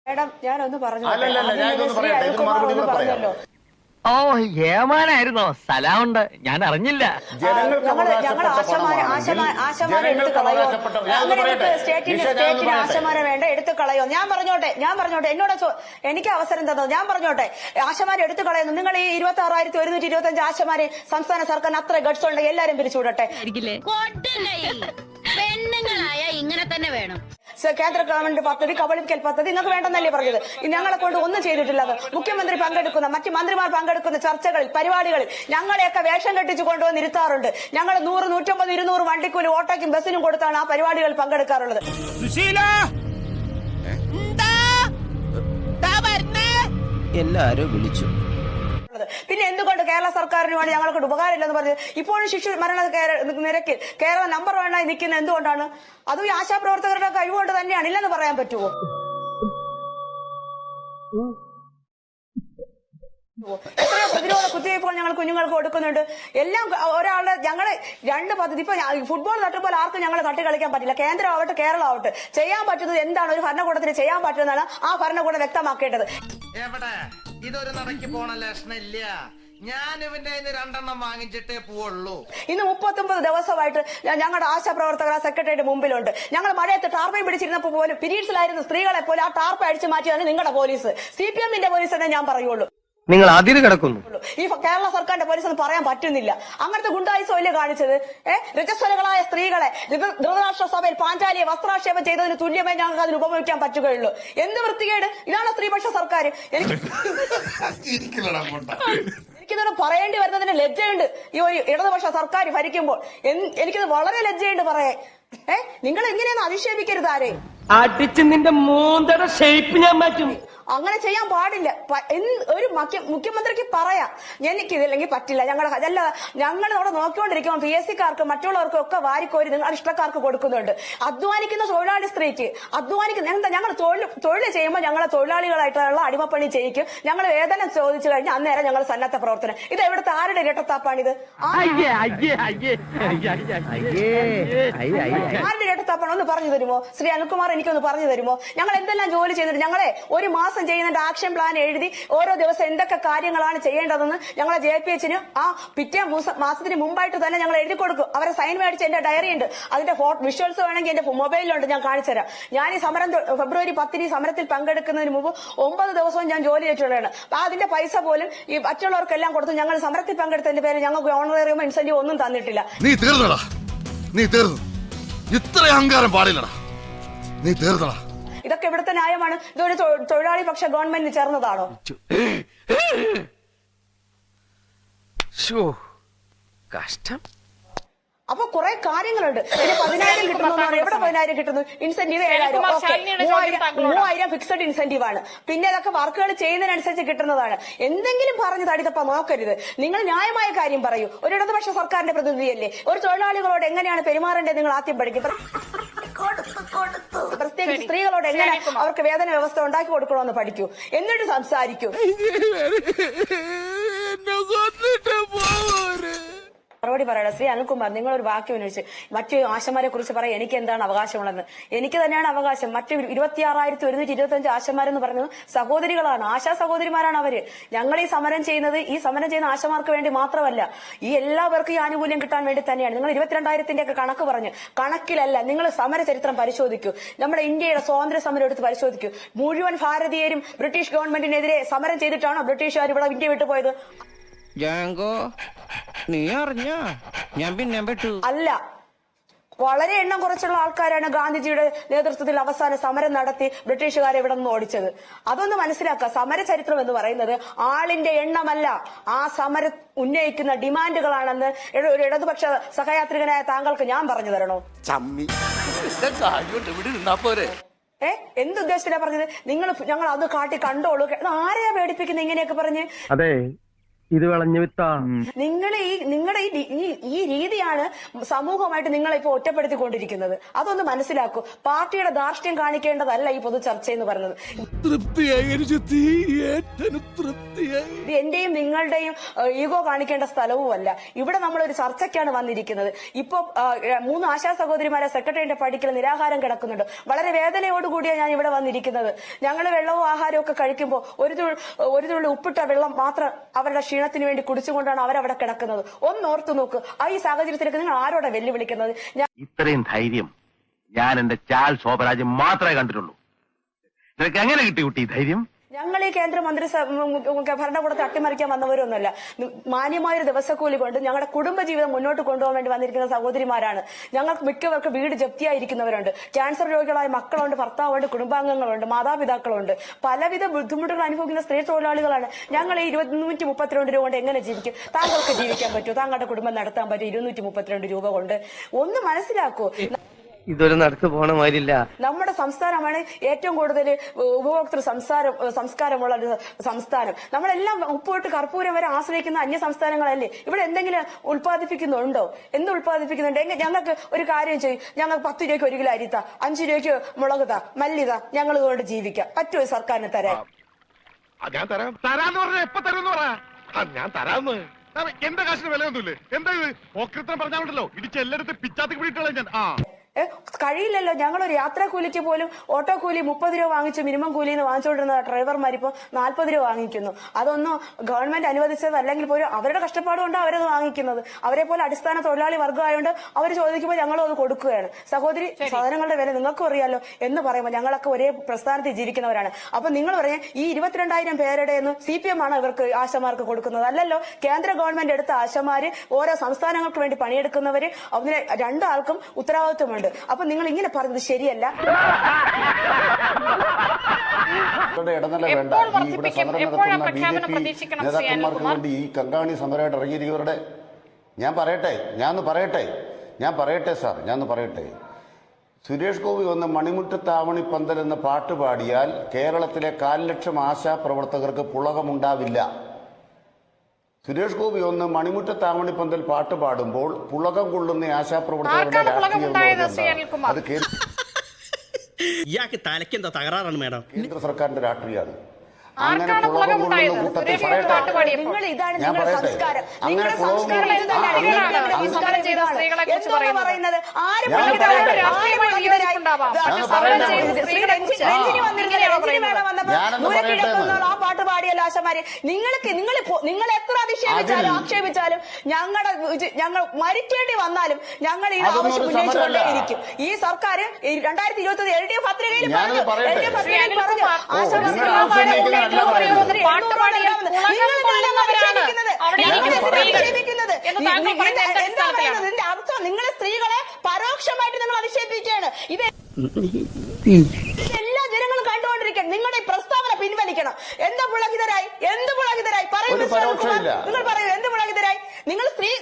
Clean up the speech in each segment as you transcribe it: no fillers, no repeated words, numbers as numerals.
Madam ഞാനൊന്ന് പറഞ്ഞു പറഞ്ഞല്ലോ. ഓ ഏമാനായിരുന്നോ? സ്ഥലമുണ്ട്, ഞാൻ അറിഞ്ഞില്ല. ആശമാരെ വേണ്ട എടുത്തു കളയോ? ഞാൻ പറഞ്ഞോട്ടെ എന്നോട് എനിക്ക് അവസരം തന്നോ? ഞാൻ പറഞ്ഞോട്ടെ ആശമാരെ എടുത്തു കളയുന്നു. നിങ്ങൾ ഈ 26,125 ആശമാരെ സംസ്ഥാന സർക്കാരിന് അത്ര ഗഡ്സ് ഉണ്ടെങ്കിൽ എല്ലാരും പിരിച്ചുവിടട്ടെ. പെണ്ണുങ്ങളായ ഇങ്ങനെ തന്നെ വേണം. കേന്ദ്ര ഗവൺമെന്റ് പദ്ധതി, കബളിക്കൽ പദ്ധതി നിങ്ങൾക്ക് വേണ്ടെന്നല്ലേ പറഞ്ഞത്? ഞങ്ങളെ കൊണ്ട് ഒന്നും ചെയ്തിട്ടില്ല. മുഖ്യമന്ത്രി പങ്കെടുക്കുന്ന, മറ്റ് മന്ത്രിമാർ പങ്കെടുക്കുന്ന ചർച്ചകളിൽ, പരിപാടികളിൽ ഞങ്ങളെയൊക്കെ വേഷം കെട്ടിച്ചു കൊണ്ടുവന്ന് ഇരുത്താറുണ്ട്. ഞങ്ങൾ 100, 150, 200 വണ്ടിക്കൂലി ഓട്ടോയ്ക്കും ബസ്സിനും കൊടുത്താണ് ആ പരിപാടികൾ പങ്കെടുക്കാറുള്ളത്. എല്ലാരും വിളിച്ചു. പിന്നെ എന്തുകൊണ്ട് കേരള സർക്കാരിന് വേണ്ടി ഞങ്ങൾക്ക് ഉപകാരമില്ലെന്ന് പറഞ്ഞത്? ഇപ്പോഴും ശിശു മരണ നിരക്കിൽ കേരളം നമ്പർ 1 ആയി നിൽക്കുന്ന എന്തുകൊണ്ടാണ്? അതും ഈ ആശാപ്രവർത്തകരുടെ കഴിവുകൊണ്ട് തന്നെയാണ്. ഇല്ലെന്ന് പറയാൻ പറ്റുമോ? എത്രയോ പ്രതിരോധ കുത്തിവയ്പ്പുകൾ ഞങ്ങൾ കുഞ്ഞുങ്ങൾക്ക് കൊടുക്കുന്നുണ്ട്. എല്ലാം ഒരാളുടെ ഞങ്ങള് 2 പദ്ധതി. ഇപ്പൊ ഫുട്ബോൾ തട്ടുമ്പോൾ ആർക്കും ഞങ്ങൾ തട്ടി കളിക്കാൻ പറ്റില്ല. കേന്ദ്രമാവട്ടെ കേരളമാവട്ടെ ചെയ്യാൻ പറ്റുന്നത് എന്താണ് ഒരു ഭരണകൂടത്തിന് ചെയ്യാൻ പറ്റുന്നതാണ് ആ ഭരണകൂടം വ്യക്തമാക്കേണ്ടത്. എവിടെ ഇതൊരു നടക്കി പോണ ലക്ഷണില്ല. ഞാൻ ഇവന്റെ 2 വാങ്ങിച്ചിട്ടേ പോവുള്ളൂ. ഇന്ന് 39 ദിവസമായിട്ട് ഞങ്ങളുടെ ആശാപ്രവർത്തകർ സെക്രട്ടറിയുടെ മുമ്പിലുണ്ട്. ഞങ്ങൾ മഴയത്ത് ടാർപ്പയും പിടിച്ചിരുന്നപ്പോൾ പോലും പീരീഡ്സിലായിരുന്ന സ്ത്രീകളെ പോലും ആ ടാർപ്പ അടിച്ചു മാറ്റിയാണ് നിങ്ങളുടെ പോലീസ്. CPM-ന്റെ പോലീസ് തന്നെ ഞാൻ പറയുള്ളൂ. നിങ്ങൾ അതിര് കിടക്കുന്നു. ഈ കേരള സർക്കാരിന്റെ പോലീസ് ഒന്നും പറയാൻ പറ്റുന്നില്ല. അങ്ങനത്തെ ഗുണ്ടായിസമല്ലേ കാണിച്ചത്? രജസ്വലകളായ സ്ത്രീകളെ ധൃതരാഷ്ട്ര സഭയിൽ പാഞ്ചാലിയെ വസ്ത്രാക്ഷേപം ചെയ്തതിന് തുല്യമായി ഞങ്ങൾക്ക് അതിന് ഉപയോഗിക്കാൻ പറ്റുകയുള്ളൂ. എന്ത് വൃത്തികേട്! ഇതാണ് സ്ത്രീപക്ഷ സർക്കാർ. എനിക്കിതോട് പറയേണ്ടി വരുന്നതിന് ലജ്ജയുണ്ട്. ഈ ഒരു ഇടതുപക്ഷ സർക്കാർ ഭരിക്കുമ്പോൾ എനിക്കിത് വളരെ ലജ്ജയുണ്ട് പറയാൻ. നിങ്ങൾ എങ്ങനെയൊന്നും അധിക്ഷേപിക്കരുത് ആരെ. അടിച്ച് നിന്റെ മൂന്തയുടെ ഷേപ്പ് ഞാൻ മാറ്റും. അങ്ങനെ ചെയ്യാൻ പാടില്ല. ഒരു മുഖ്യമന്ത്രിക്ക് പറയാം എനിക്കിതില്ലെങ്കിൽ പറ്റില്ല. ഞങ്ങൾ അവിടെ നോക്കിക്കൊണ്ടിരിക്കുമ്പോൾ PSC-ക്കാർക്ക് മറ്റുള്ളവർക്കും ഒക്കെ വാരിക്കോരി നിങ്ങൾ ഇഷ്ടക്കാർക്ക് കൊടുക്കുന്നുണ്ട്. അധ്വാനിക്കുന്ന തൊഴിലാളി സ്ത്രീക്ക് എന്താ ഞങ്ങൾ തൊഴിൽ ചെയ്യുമ്പോൾ ഞങ്ങളെ തൊഴിലാളികളായിട്ടുള്ള അടിമപ്പണി ചെയ്യിക്കും. ഞങ്ങൾ വേതനം ചോദിച്ചു കഴിഞ്ഞാൽ അന്നേരം ഞങ്ങൾ സന്നദ്ധ പ്രവർത്തനം. ഇത് എവിടുത്തെ ആരുടെ ഇരട്ടത്താപ്പാണിത്? ആരുടെ ഇരട്ടത്താപ്പാണ്? ഒന്ന് പറഞ്ഞു തരുമോ ശ്രീ അനിൽകുമാർ? എനിക്കൊന്ന് പറഞ്ഞു തരുമോ? ഞങ്ങൾ എന്തെല്ലാം ജോലി ചെയ്തിട്ട് ഞങ്ങളെ ഒരു മാസം ചെയ്യുന്ന ആക്ഷൻ പ്ലാൻ എഴുതി ഓരോ ദിവസം എന്തൊക്കെ കാര്യങ്ങളാണ് ചെയ്യേണ്ടതെന്ന് ഞങ്ങളെ JPH-ന് ആ പിറ്റേ മാസത്തിന് മുമ്പായിട്ട് തന്നെ ഞങ്ങൾ എഴുതി കൊടുക്കും. അവരെ സൈൻ മേടിച്ച് എന്റെ ഡയറി ഉണ്ട്. അതിന്റെ വിഷ്വൽസ് വേണമെങ്കിൽ എന്റെ മൊബൈലിലുണ്ട്, ഞാൻ കാണിച്ചു തരാം. ഞാൻ ഈ സമരം ഫെബ്രുവരി 10 സമരത്തിൽ പങ്കെടുക്കുന്നതിന് മുമ്പ് 9 ദിവസവും ഞാൻ ജോലി ചെയ്തിട്ടുള്ളതാണ്. അതിന്റെ പൈസ പോലും ഈ മറ്റുള്ളവർക്കെല്ലാം കൊടുത്തു. ഞങ്ങൾ സമരത്തിൽ പങ്കെടുത്തതിന്റെ പേര് ഞങ്ങൾക്ക് ഓണറേറിയം ഇൻസെന്റീവ് ഒന്നും തന്നിട്ടില്ല. നീ തീർന്നടാ, നീ തീർന്നു. ഇത്ര അഹങ്കാരം പാടില്ലടാ, നീ തീർന്നടാ. ഇതൊക്കെ ഇവിടുത്തെ ന്യായമാണ്? ഇതൊരു തൊഴിലാളി പക്ഷ ഗവൺമെന്റിന് ചേർന്നതാണോ? കഷ്ടം. അപ്പൊ കുറെ കാര്യങ്ങളുണ്ട്. 10,000 കിട്ടുന്നു. എവിടെ 10,000 കിട്ടുന്നു? ഇൻസെന്റീവ് 7,000. 3,000 ഫിക്സഡ് ഇൻസെന്റീവ് ആണ്. പിന്നെ അതൊക്കെ വർക്കുകൾ ചെയ്യുന്നതിനനുസരിച്ച് കിട്ടുന്നതാണ്. എന്തെങ്കിലും പറഞ്ഞ് തടിത്തപ്പ നോക്കരുത്. നിങ്ങൾ ന്യായമായ കാര്യം പറയൂ. ഒരു ഇടതുപക്ഷ സർക്കാരിന്റെ പ്രതിനിധിയല്ലേ? ഒരു തൊഴിലാളികളോട് എങ്ങനെയാണ് പെരുമാറേണ്ടത് നിങ്ങൾ ആദ്യം പഠിക്കും. പ്രത്യേകിച്ച് സ്ത്രീകളോട് എങ്ങനെ അവർക്ക് വേതന വ്യവസ്ഥ ഉണ്ടാക്കി കൊടുക്കണമെന്ന് പഠിക്കൂ. എന്നിട്ട് സംസാരിക്കൂ. മറുപടി പറയണം. ശ്രീ അനിൽകുമാർ, നിങ്ങളൊരു വാക്യം ഉന്നയിച്ച് മറ്റു ആശമാരെ കുറിച്ച് പറയാൻ എനിക്ക് എന്താണ് അവകാശമുള്ളതെന്ന്. എനിക്ക് തന്നെയാണ് അവകാശം. മറ്റ് 26,125 ആശമാരെന്ന് പറയുന്നത് സഹോദരികളാണ്, ആശാ സഹോദരിമാരാണ് അവര്. ഞങ്ങൾ ഈ സമരം ചെയ്യുന്നത് ഈ സമരം ചെയ്യുന്ന ആശമാർക്ക് വേണ്ടി മാത്രമല്ല, ഈ എല്ലാവർക്കും ഈ ആനുകൂല്യം കിട്ടാൻ വേണ്ടി തന്നെയാണ്. നിങ്ങൾ 22,000-ന്റെ ഒക്കെ കണക്ക് പറഞ്ഞു, കണക്കിലല്ല. നിങ്ങൾ സമര ചരിത്രം പരിശോധിക്കൂ. നമ്മുടെ ഇന്ത്യയുടെ സ്വാതന്ത്ര്യ സമരം എടുത്ത് പരിശോധിക്കൂ. മുഴുവൻ ഭാരതീയരും ബ്രിട്ടീഷ് ഗവൺമെന്റിനെതിരെ സമരം ചെയ്തിട്ടാണോ ബ്രിട്ടീഷുകാർ ഇവിടെ ഇന്ത്യ വിട്ടുപോയത്? ജാങ്കോ, നീ അറിഞ്ഞ ഞാൻ പിന്നെ പെട്ടു. അല്ല, വളരെ എണ്ണം കുറച്ചുള്ള ആൾക്കാരാണ് ഗാന്ധിജിയുടെ നേതൃത്വത്തിൽ അവസാന സമരം നടത്തി ബ്രിട്ടീഷുകാരെ ഇവിടെ നിന്ന് ഓടിച്ചത്. അതൊന്ന് മനസ്സിലാക്കുക. സമര ചരിത്രം എന്ന് പറയുന്നത് ആളിന്റെ എണ്ണമല്ല, ആ സമരം ഉന്നയിക്കുന്ന ഡിമാൻഡുകളാണെന്ന് ഒരു ഇടതുപക്ഷ സഹയാത്രികനായ താങ്കൾക്ക് ഞാൻ പറഞ്ഞു തരണോ? എന്തുദ്ദേശത്തിലാ പറഞ്ഞത്? ഞങ്ങൾ അത് കാട്ടി കണ്ടോളൂ. ആരെയാ പേടിപ്പിക്കുന്നത് ഇങ്ങനെയൊക്കെ പറഞ്ഞ്? അതെ, ഇത് വിളഞ്ഞു വിത്താ. നിങ്ങളുടെ ഈ രീതിയാണ് സമൂഹമായിട്ട് നിങ്ങളെ ഇപ്പൊ ഒറ്റപ്പെടുത്തിക്കൊണ്ടിരിക്കുന്നത്. അതൊന്ന് മനസ്സിലാക്കൂ. പാർട്ടിയുടെ ധാർഷ്ട്യം കാണിക്കേണ്ടതല്ല ഈ പൊതു ചർച്ച എന്ന് പറയുന്നത്. ഇത് എന്റെയും നിങ്ങളുടെയും ഈഗോ കാണിക്കേണ്ട സ്ഥലവുമല്ല. ഇവിടെ നമ്മളൊരു ചർച്ചയ്ക്കാണ് വന്നിരിക്കുന്നത്. ഇപ്പൊ 3 ആശാ സഹോദരിമാരെ സെക്രട്ടറിയുടെ പടിക്കൽ നിരാഹാരം കിടക്കുന്നുണ്ട്. വളരെ വേദനയോടുകൂടിയാണ് ഞാൻ ഇവിടെ വന്നിരിക്കുന്നത്. ഞങ്ങൾ വെള്ളവും ആഹാരവും ഒക്കെ കഴിക്കുമ്പോൾ ഒരു തുള്ളി ഉപ്പിട്ട വെള്ളം മാത്രം അവരുടെ ക്ഷീണത്തിന് വേണ്ടി കുടിച്ചുകൊണ്ടാണ് അവരവിടെ കിടക്കുന്നത്. ഒന്നോർത്തു നോക്ക്. ഈ സാഹചര്യത്തിലേക്ക് നിങ്ങൾ ആരോടെ വെല്ലുവിളിക്കുന്നത്? ഇത്രയും ധൈര്യം ഞാൻ എന്റെ ചാൽ ശോഭരാജ് മാത്രമേ കണ്ടിട്ടുള്ളൂ. നിനക്ക് എങ്ങനെ കിട്ടി കുട്ടി ധൈര്യം? ഞങ്ങൾ ഈ കേന്ദ്രമന്ത്രി ഭരണകൂടത്തെ അട്ടിമറിക്കാൻ വന്നവരൊന്നുമല്ല. മാന്യമായൊരു ദിവസക്കൂലി കൊണ്ട് ഞങ്ങളുടെ കുടുംബജീവിതം മുന്നോട്ട് കൊണ്ടുപോകാൻ വേണ്ടി വന്നിരിക്കുന്ന സഹോദരിമാരാണ്. ഞങ്ങൾക്ക് മിക്കവർക്ക് വീട് ജപ്തിയായിരിക്കുന്നവരുണ്ട്. ക്യാൻസർ രോഗികളായ മക്കളുണ്ട്, ഭർത്താവുണ്ട്, കുടുംബാംഗങ്ങളുണ്ട്, മാതാപിതാക്കളുണ്ട്. പലവിധ ബുദ്ധിമുട്ടുകൾ അനുഭവിക്കുന്ന സ്ത്രീ തൊഴിലാളികളാണ്. ഞങ്ങൾ ഈ 232 രൂപ കൊണ്ട് എങ്ങനെ ജീവിക്കും? താങ്കൾക്ക് ജീവിക്കാൻ പറ്റുമോ? താങ്കളുടെ കുടുംബം നടത്താൻ പറ്റും 232 രൂപ കൊണ്ട്? ഒന്ന് മനസ്സിലാക്കൂ. ഇതൊരു നടക്ക് പോണ മാതിരില്ല. നമ്മുടെ സംസ്ഥാനമാണ് ഏറ്റവും കൂടുതൽ ഉപഭോക്തൃ സംസ്കാരമുള്ള ഒരു സംസ്ഥാനം. നമ്മളെല്ലാം ഉപ്പോട്ട് കർപ്പൂരം വരെ ആശ്രയിക്കുന്ന അന്യ സംസ്ഥാനങ്ങളല്ലേ? ഇവിടെ എന്തെങ്കിലും ഉത്പാദിപ്പിക്കുന്നുണ്ടോ? എന്ത് ഉത്പാദിപ്പിക്കുന്നുണ്ട്? ഞങ്ങൾക്ക് ഒരു കാര്യം ചെയ്യും. ഞങ്ങൾക്ക് 10 രൂപയ്ക്ക് 1 കിലോ അരിത്ത, 5 രൂപയ്ക്ക് മുളകുത, മല്ലിത, ഞങ്ങൾ ഇതുകൊണ്ട് ജീവിക്കാം. പറ്റുമോ സർക്കാരിന് തരാൻ? ഞാൻ തരാം. തരാന്ന് പറഞ്ഞ എപ്പ തരുമെന്ന് പറ. ഞാൻ തരാന്ന്. എന്റെ കാശിന് വിലയൊന്നുമില്ലേ? എന്താ ഇത് ഓക്രിത്രം പറഞ്ഞാലുണ്ടല്ലോ ഇടിച്ചെല്ലായിടത്ത് പിച്ചാത്തി പിടിയിട്ടുള്ള ഞാൻ. കഴിയില്ലല്ലോ. ഞങ്ങളൊരു യാത്രാ കൂലിക്ക് പോലും ഓട്ടോ കൂലി 30 രൂപ വാങ്ങിച്ച് മിനിമം കൂലിയിൽ നിന്ന് വാങ്ങിച്ചുകൊണ്ടിരുന്ന ഡ്രൈവർമാരിപ്പോ 40 രൂപ വാങ്ങിക്കുന്നു. അതൊന്നും ഗവൺമെന്റ് അനുവദിച്ചത് അല്ലെങ്കിൽ പോലും അവരുടെ കഷ്ടപ്പാട് കൊണ്ട് അവരത് വാങ്ങിക്കുന്നത്. അവരെ പോലെ അടിസ്ഥാന തൊഴിലാളി വർഗ്ഗമായതുകൊണ്ട് അവർ ചോദിക്കുമ്പോൾ ഞങ്ങളും അത് കൊടുക്കുകയാണ്. സഹോദരി, സാധനങ്ങളുടെ വില നിങ്ങൾക്കും അറിയാലോ എന്ന് പറയുമ്പോൾ ഞങ്ങളൊക്കെ ഒരേ പ്രസ്ഥാനത്തിൽ ജീവിക്കുന്നവരാണ്. അപ്പൊ നിങ്ങൾ പറയാം ഈ 22,000 പേരുടെ ഒന്നും CPM ആണ് ഇവർക്ക് ആശമാർക്ക് കൊടുക്കുന്നത്? അല്ലല്ലോ. കേന്ദ്ര ഗവൺമെന്റ് എടുത്ത ആശമാര് ഓരോ സംസ്ഥാനങ്ങൾക്ക് വേണ്ടി പണിയെടുക്കുന്നവര് അതിന് 2 ആൾക്കും ഉത്തരവാദിത്വമുണ്ട്. അപ്പൊ നിങ്ങൾ ഇങ്ങനെ പറഞ്ഞത് ശരിയല്ല. നേതാക്കന്മാർക്ക് വേണ്ടി ഈ കങ്കാണി സമരമായിട്ട് ഇറങ്ങിയിരിക്കുന്നവരുടെ ഞാൻ പറയട്ടെ സാർ, സുരേഷ് ഗോപി വന്ന് മണിമുറ്റത്താവണി പന്തൽ എന്ന പാട്ട് പാടിയാൽ കേരളത്തിലെ 1,00,000 ആശാ പ്രവർത്തകർക്ക് പുളകമുണ്ടാവില്ല. സുരേഷ് ഗോപി ഒന്ന് മണിമുറ്റത്താവണി പന്തൽ പാട്ട് പാടുമ്പോൾ പുളകം കൊള്ളുന്ന ആശാപ്രവർത്തകരുടെ അത് ഇയാൾക്ക് തലയ്ക്കെന്താ തകരാറാണ് മേഡം? കേന്ദ്ര സർക്കാരിന്റെ രാഷ്ട്രീയമാണ്. നിങ്ങൾ ഇതാണ് നിങ്ങളുടെ സംസ്കാരം. നിങ്ങളുടെ സംസ്കാരം പറയുന്നത് ആര് ആ പാട്ട് പാടിയല്ലോ ആശമാരെ. നിങ്ങൾ എത്ര അധിക്ഷേപിച്ചാലും ആക്ഷേപിച്ചാലും ഞങ്ങൾ മരിക്കേണ്ടി വന്നാലും ഞങ്ങൾ ഈ ആവശ്യം ഉന്നയിച്ചുകൊണ്ടേയിരിക്കും. ഈ സർക്കാർ 2020 LDF പത്രികയിൽ പറഞ്ഞു ആശാ അർത്ഥം നിങ്ങളെ സ്ത്രീകളെ പരോക്ഷമായിട്ട് നിങ്ങൾ അധിക്ഷേപിക്കുകയാണ്. ഇത് എല്ലാ ജനങ്ങളും കണ്ടുകൊണ്ടിരിക്കണം. നിങ്ങളുടെ ഈ പ്രസ്താവന പിൻവലിക്കണം. എന്ത് പുളകിതരായി നിങ്ങൾ പറയൂ. എന്ത് പുളകിതരായി?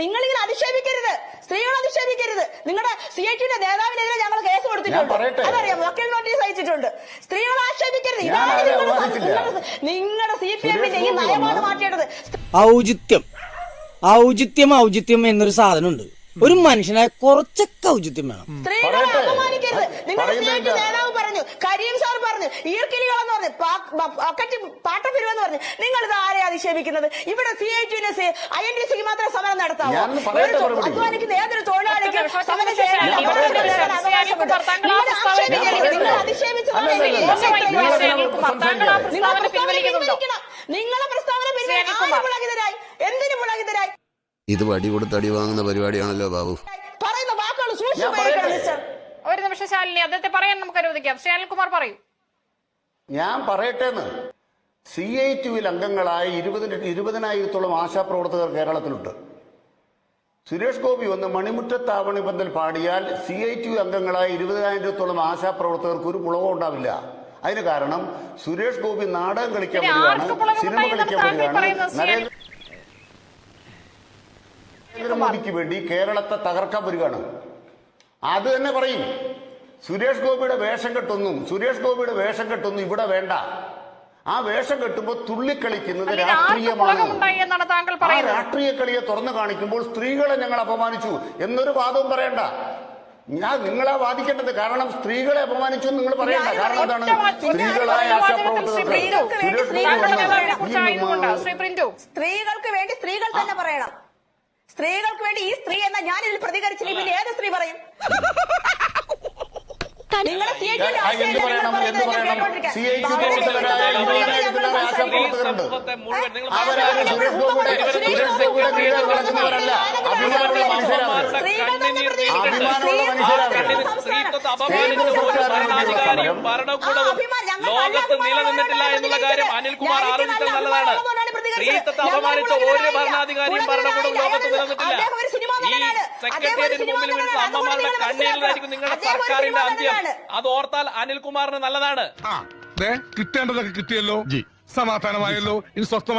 നിങ്ങളിങ്ങനെ അധിക്ഷേപിക്കരുത്, സ്ത്രീകളെ അധിക്ഷേപിക്കരുത്. നിങ്ങളുടെ CIT-യുടെ നേതാവിനെതിരെ ഞങ്ങൾ കേസ് കൊടുത്തിട്ടുണ്ട്. അതറിയാം, വക്കീൽ നോട്ടീസ് അയച്ചിട്ടുണ്ട്. സ്ത്രീകളെ ആക്ഷേപിക്കരുത്. ഇതാണ് നിങ്ങളുടെ CPM-ന്റെ ഈ നയമാണ് മാറ്റേണ്ടത്. ഔചിത്യം എന്നൊരു സാധനമുണ്ട്. ഒരു മനുഷ്യനായ കുറച്ചൊക്കെ ഔചിത്യം വേണം. സ്ത്രീകളെ അപമാനിക്കരുത്. നിങ്ങളുടെ CIT നേതാവ് പറഞ്ഞു, കരീം സാർ പറഞ്ഞു, ഈർക്കിലികളെന്ന് പറഞ്ഞു, പാട്ടപ്പിരിവെന്ന് പറഞ്ഞു. നിങ്ങൾ ഇത് ആരെ അധിക്ഷേപിക്കുന്നത്? ഇവിടെ CIT-ന് INTC-ക്ക് മാത്രം സമരം നടത്താമോ? അധ്വാനിക്കുന്ന ഏതൊരു തൊഴിലാളിക്കും സമരം ചെയ്യാൻ നിങ്ങളെ പ്രസ്താവന പിൻവലിക്കണം. എന്തിനു പുളകിതരായി? ഇത് വടി കൊടുത്ത് അടി വാങ്ങുന്ന പരിപാടിയാണല്ലോ ബാബു. പറയുന്ന വാക്കുകൾ ഒരു നിമിഷം ശാലിനി, അദ്ദേഹത്തെ പറയാൻ നമുക്ക് അനുവദിക്കാം. ശ്രീകുമാർ പറയൂ. ഞാൻ പറയട്ടെന്ന്. CIT-യിൽ അംഗങ്ങളായ 20,000-ഓളം ആശാപ്രവർത്തകർ കേരളത്തിലുണ്ട്. സുരേഷ് ഗോപി വന്ന് മണിമുറ്റത്താവണി പന്തൽ പാടിയാൽ CIT-യു അംഗങ്ങളായ 20,000-ഓളം ആശാപ്രവർത്തകർക്ക് ഒരു പുളവും ഉണ്ടാവില്ല. അതിന് കാരണം സുരേഷ് ഗോപി നാടകം കളിക്കാൻ വരികയാണ്, സിനിമ കളിക്കാൻ വരികയാണ്, നരേന്ദ്രമോദിക്ക് വേണ്ടി കേരളത്തെ തകർക്കാൻ വരികയാണ്. അത് തന്നെ പറയും. സുരേഷ് ഗോപിയുടെ വേഷം കെട്ടൊന്നും ഇവിടെ വേണ്ട. ആ വേഷം കെട്ടുമ്പോൾ തുള്ളിക്കളിക്കുന്നത് അല്ല, ഇത് ആർക്ക് രാഷ്ട്രീയമാണ്. പുളകമുണ്ടായി എന്നാണ് താങ്കൾ ആ പറയുന്നത്? രാഷ്ട്രീയ കളിയെ തുറന്നു കാണിക്കുമ്പോൾ സ്ത്രീകളെ ഞങ്ങൾ അപമാനിച്ചു എന്നൊരു വാദവും പറയണ്ട. നിങ്ങളാ വാദിക്കേണ്ടത്. കാരണം സ്ത്രീകളെ അപമാനിച്ചു നിങ്ങൾ പറയണ്ട. കാരണം എന്താണ്? സ്ത്രീകളായ ആശാപ്രവർത്തകർക്ക് സ്ത്രീകൾക്ക് വേണ്ടി സ്ത്രീകൾ തന്നെ പറയണം. സ്ത്രീകൾക്ക് വേണ്ടി ഈ സ്ത്രീ എന്ന ഞാൻ ഇതിൽ പ്രതികരിച്ചില്ല. പിന്നെ ഏത് സ്ത്രീ പറയും? നിങ്ങളെ എന്ത് പറയണം? ആശാപ്രവർത്തകരുണ്ട്. അവരാരും സുരേഷ് ഗോപിയുടെ കീഴിൽ നടക്കുന്നവരല്ല. അഭിമാനമുള്ള മനുഷ്യരാണ്. അഭിമാനമുള്ള മനുഷ്യരാണ്. ലോകത്ത് നിലനിന്നിട്ടില്ല എന്നുള്ള കാര്യം അനിൽകുമാർ ആലോചിച്ചത് നല്ലതാണ്. സ്ത്രീത്വത്തെ അപമാനിച്ച ഒരു ഭരണാധികാരിയും ഭരണകൂടവും ലോകത്ത് നിലനിന്നിട്ടില്ല. ഈ സെക്രട്ടേറിയറ്റിന് മുമ്പിൽ വീഴുന്ന അമ്മമാരുടെ കണ്ണീരിലായിരിക്കും നിങ്ങളുടെ സർക്കാരിന്റെ അന്ത്യം. അത് ഓർത്താൽ അനിൽകുമാറിന് നല്ലതാണ്. കിട്ടേണ്ടതൊക്കെ കിട്ടിയല്ലോ, സമാധാനമായല്ലോ, ഇനി സ്വസ്ഥമായി